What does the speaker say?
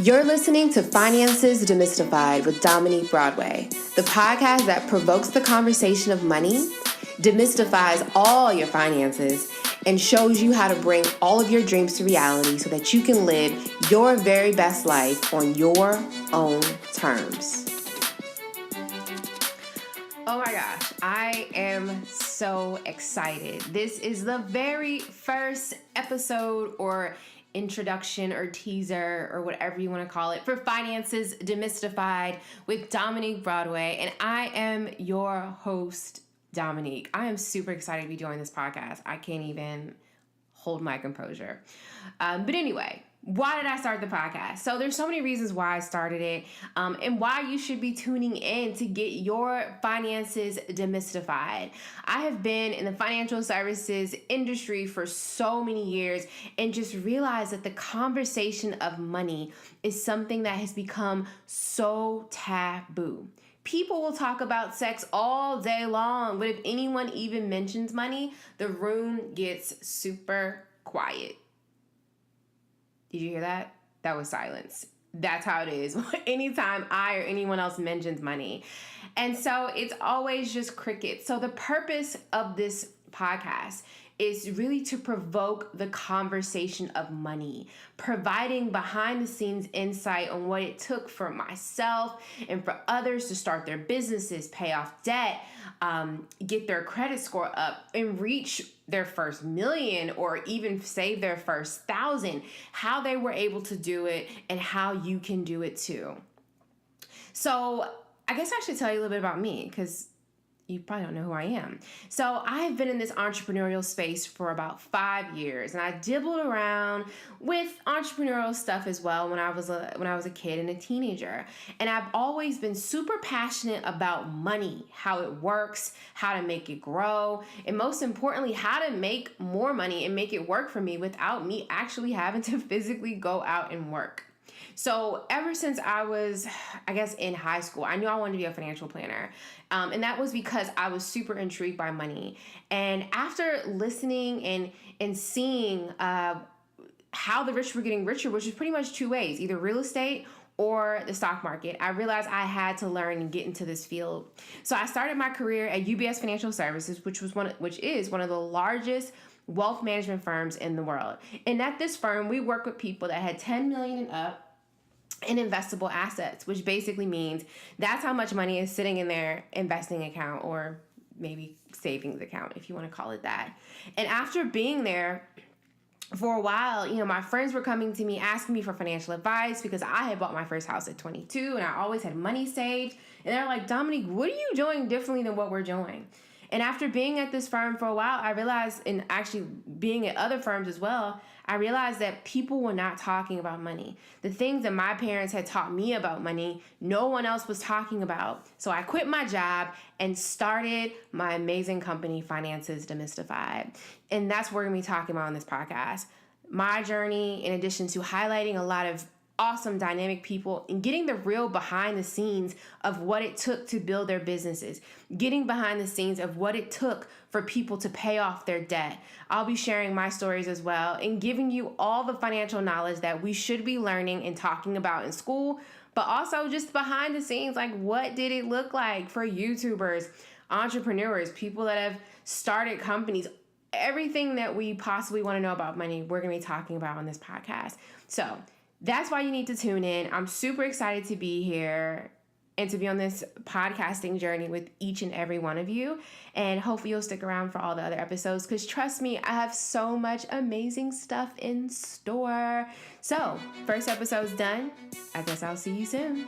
You're listening to Finances Demystified with Dominique Broadway, the podcast that provokes the conversation of money, demystifies all your finances, and shows you how to bring all of your dreams to reality so that you can live your very best life on your own terms. Oh my gosh, I am so excited. This is the very first episode or introduction or teaser or whatever you want to call it for Finances Demystified with Dominique Broadway, and I am your host, Dominique. I am super excited to be doing this podcast. I can't even hold my composure. But anyway, why did I start the podcast? So there's so many reasons why I started it, and why you should be tuning in to get your finances demystified. I have been in the financial services industry for so many years and just realized that the conversation of money is something that has become so taboo. People will talk about sex all day long, but if anyone even mentions money, the room gets super quiet. Did you hear that? That was silence. That's how it is anytime I or anyone else mentions money. And so it's always just crickets. So the purpose of this podcast is really to provoke the conversation of money, providing behind the scenes insight on what it took for myself and for others to start their businesses, pay off debt, get their credit score up, and reach their first million or even save their first 1,000, how they were able to do it and how you can do it too. So I guess I should tell you a little bit about me because you probably don't know who I am. So I have been in this entrepreneurial space for about 5 years, and I dibbled around with entrepreneurial stuff as well when I was a kid and a teenager. And I've always been super passionate about money, how it works, how to make it grow, and most importantly, how to make more money and make it work for me without me actually having to physically go out and work. So ever since I was, I guess, in high school, I knew I wanted to be a financial planner. And that was because I was super intrigued by money. And after listening and seeing how the rich were getting richer, which is pretty much two ways, either real estate or the stock market, I realized I had to learn and get into this field. So I started my career at UBS Financial Services, which is one of the largest wealth management firms in the world. And at this firm, we work with people that had $10 million and up in investable assets, which basically means that's how much money is sitting in their investing account or maybe savings account, if you want to call it that. And after being there for a while, my friends were coming to me asking me for financial advice because I had bought my first house at 22 and I always had money saved. And they're like, Dominique, what are you doing differently than what we're doing? And after being at this firm for a while, I realized, and actually being at other firms as well, I realized that people were not talking about money. The things that my parents had taught me about money, no one else was talking about. So I quit my job and started my amazing company, Finances Demystified. And that's what we're going to be talking about on this podcast. My journey, in addition to highlighting a lot of awesome dynamic people and getting the real behind the scenes of what it took to build their businesses, getting behind the scenes of what it took for people to pay off their debt. I'll be sharing my stories as well and giving you all the financial knowledge that we should be learning and talking about in school, but also just behind the scenes, like what did it look like for YouTubers, entrepreneurs, people that have started companies, everything that we possibly want to know about money, we're going to be talking about on this podcast. So that's why you need to tune in. I'm super excited to be here and to be on this podcasting journey with each and every one of you. And hopefully you'll stick around for all the other episodes because trust me, I have so much amazing stuff in store. So, first episode's done. I guess I'll see you soon.